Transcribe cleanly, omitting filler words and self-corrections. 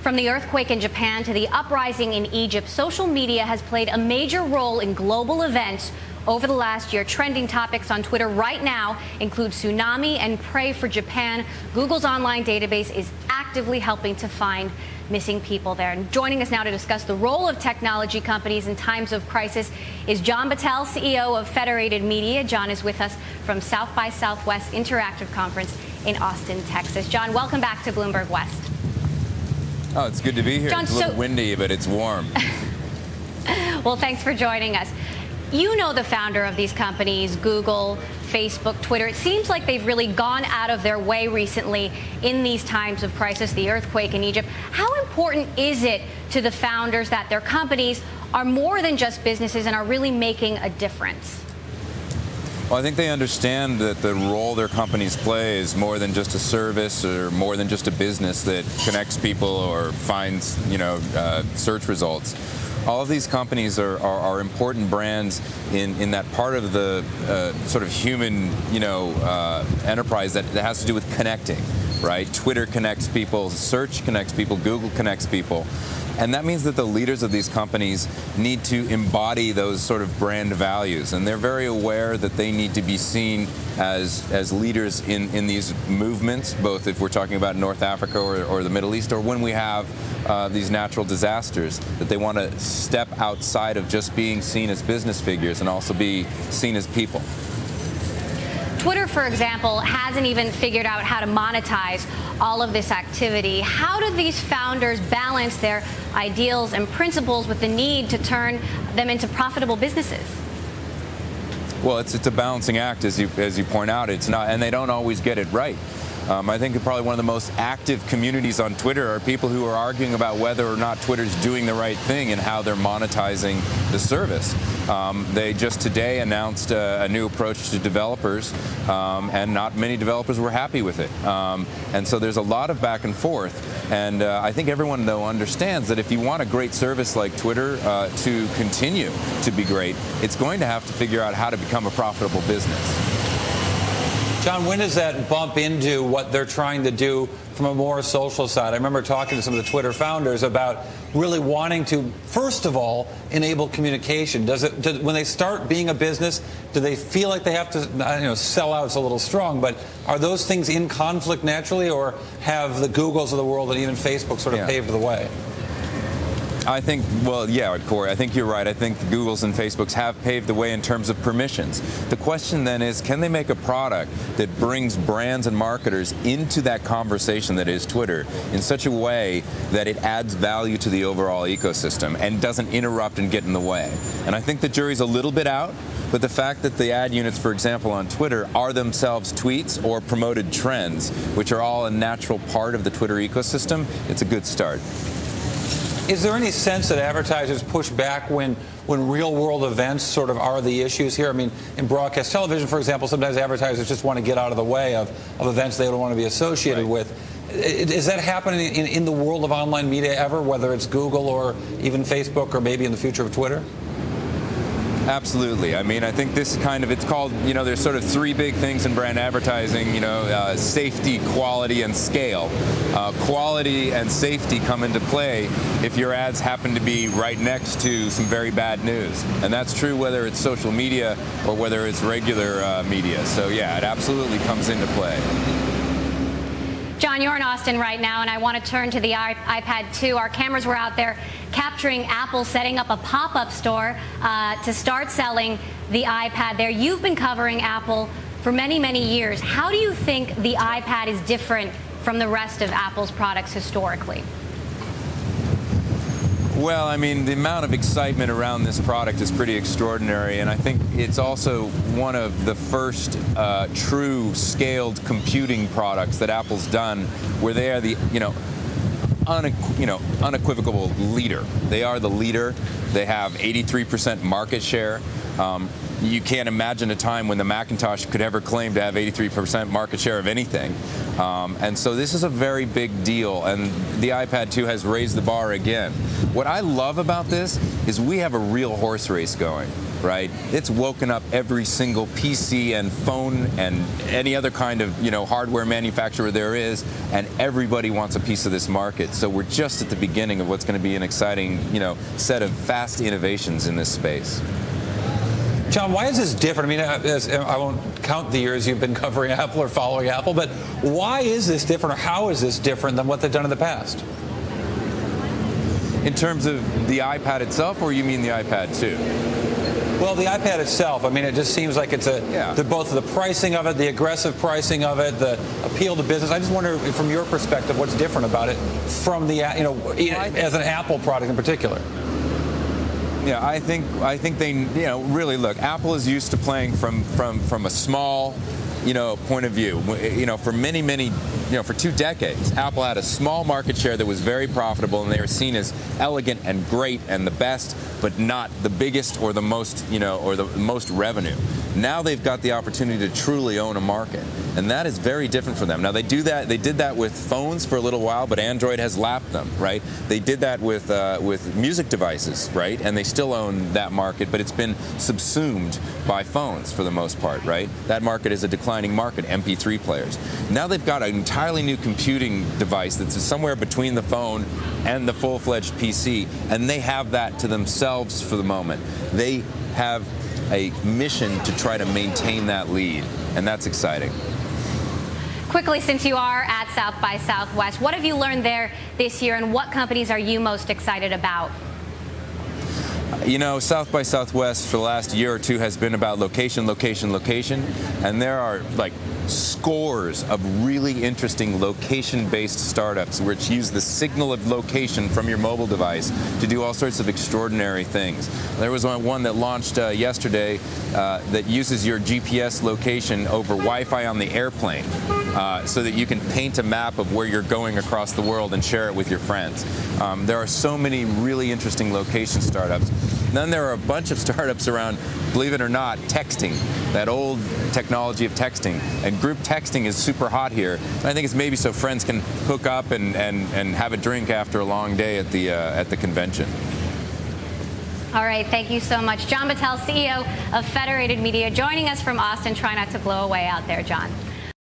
From the earthquake in Japan to the uprising in Egypt, social media has played a major role in global events over the last year. Trending topics on Twitter right now include tsunami and pray for Japan. Google's online database is actively helping to find missing people there. And joining us now to discuss the role of technology companies in times of crisis is John Battelle, CEO of Federated Media. John is with us from South by Southwest Interactive Conference in Austin, Texas. John, welcome back to Bloomberg West. Oh, it's good to be here. John, it's a little windy, but it's warm. Well, thanks for joining us. You know the founder of these companies, Google, Facebook, Twitter. It seems like they've really gone out of their way recently in these times of crisis, the earthquake in Egypt. How important is it to the founders that their companies are more than just businesses and are really making a difference? Well, I think they understand that the role their companies play is more than just a service or more than just a business that connects people or finds, search results. All of these companies are important brands in that part of the sort of human, enterprise that has to do with connecting, right? Twitter connects people, search connects people, Google connects people. And that means that the leaders of these companies need to embody those sort of brand values. And they're very aware that they need to be seen as leaders in these movements, both if we're talking about North Africa or the Middle East, or when we have these natural disasters, that they want to step outside of just being seen as business figures and also be seen as people. Twitter, for example, hasn't even figured out how to monetize all of this activity. How do these founders balance their ideals and principles with the need to turn them into profitable businesses? Well, it's a balancing act, as you point out. It's not, and they don't always get it right. I think probably one of the most active communities on Twitter are people who are arguing about whether or not Twitter's doing the right thing and how they're monetizing the service. They just today announced a new approach to developers, and not many developers were happy with it. And so there's a lot of back and forth. And I think everyone, though, understands that if you want a great service like Twitter to continue to be great, it's going to have to figure out how to become a profitable business. John, when does that bump into what they're trying to do from a more social side? I remember talking to some of the Twitter founders about really wanting to, first of all, enable communication. When they start being a business, do they feel like they have to, sell out is a little strong, but are those things in conflict naturally, or have the Googles of the world and even Facebook sort of paved the way? I think, well, yeah, Corey, I think you're right. I think the Googles and Facebooks have paved the way in terms of permissions. The question then is, can they make a product that brings brands and marketers into that conversation that is Twitter in such a way that it adds value to the overall ecosystem and doesn't interrupt and get in the way? And I think the jury's a little bit out, but the fact that the ad units, for example, on Twitter are themselves tweets or promoted trends, which are all a natural part of the Twitter ecosystem, it's a good start. Is there any sense that advertisers push back when real-world events sort of are the issues here? I mean, in broadcast television, for example, sometimes advertisers just want to get out of the way of events they don't want to be associated with. Is that happening in the world of online media ever, whether it's Google or even Facebook or maybe in the future of Twitter? Absolutely. I mean, I think this kind of, it's called, there's sort of three big things in brand advertising, safety, quality, and scale. Quality and safety come into play if your ads happen to be right next to some very bad news. And that's true whether it's social media or whether it's regular media. So, yeah, it absolutely comes into play. John, you're in Austin right now, and I want to turn to the iPad 2. Our cameras were out there capturing Apple setting up a pop-up store to start selling the iPad there. You've been covering Apple for many, many years. How do you think the iPad is different from the rest of Apple's products historically? Well, I mean, the amount of excitement around this product is pretty extraordinary, and I think it's also one of the first true scaled computing products that Apple's done, where they are the unequivocal leader. They are the leader. They have 83% market share. You can't imagine a time when the Macintosh could ever claim to have 83% market share of anything. And so this is a very big deal, and the iPad 2 has raised the bar again. What I love about this is we have a real horse race going. right? It's woken up every single PC and phone and any other kind of, hardware manufacturer there is, and everybody wants a piece of this market. So we're just at the beginning of what's going to be an exciting, set of fast innovations in this space. John, why is this different? I mean, I won't count the years you've been covering Apple or following Apple, but why is this different, or how is this different than what they've done in the past? In terms of the iPad itself, or you mean the iPad 2? Well, the iPad itself, I mean, it just seems like it's both the pricing of it, the aggressive pricing of it, the appeal to business. I just wonder, from your perspective, what's different about it from the, as an Apple product in particular. Yeah, I think they, really look. Apple is used to playing from a small, point of view. For many, for 2 decades, Apple had a small market share that was very profitable, and they were seen as elegant and great and the best, but not the biggest or the most, or the most revenue. Now they've got the opportunity to truly own a market, and that is very different for them. Now they did that with phones for a little while, but Android has lapped them, right? They did that with music devices, right? And they still own that market, but it's been subsumed by phones for the most part, right? That market is a declining market, MP3 players. Now they've got an entirely new computing device that's somewhere between the phone and the full-fledged PC, and they have that to themselves for the moment. They have a mission to try to maintain that lead, and that's exciting. Quickly, since you are at South by Southwest, what have you learned there this year, and what companies are you most excited about? South by Southwest for the last year or two has been about location, location, location, and there are scores of really interesting location-based startups which use the signal of location from your mobile device to do all sorts of extraordinary things. There was one that launched yesterday that uses your GPS location over Wi-Fi on the airplane so that you can paint a map of where you're going across the world and share it with your friends. There are so many really interesting location startups. Then there are a bunch of startups around, believe it or not, texting, that old technology of texting. And group texting is super hot here. And I think it's maybe so friends can hook up and have a drink after a long day at the convention. All right, thank you so much. John Battelle, CEO of Federated Media, joining us from Austin. Try not to blow away out there, John.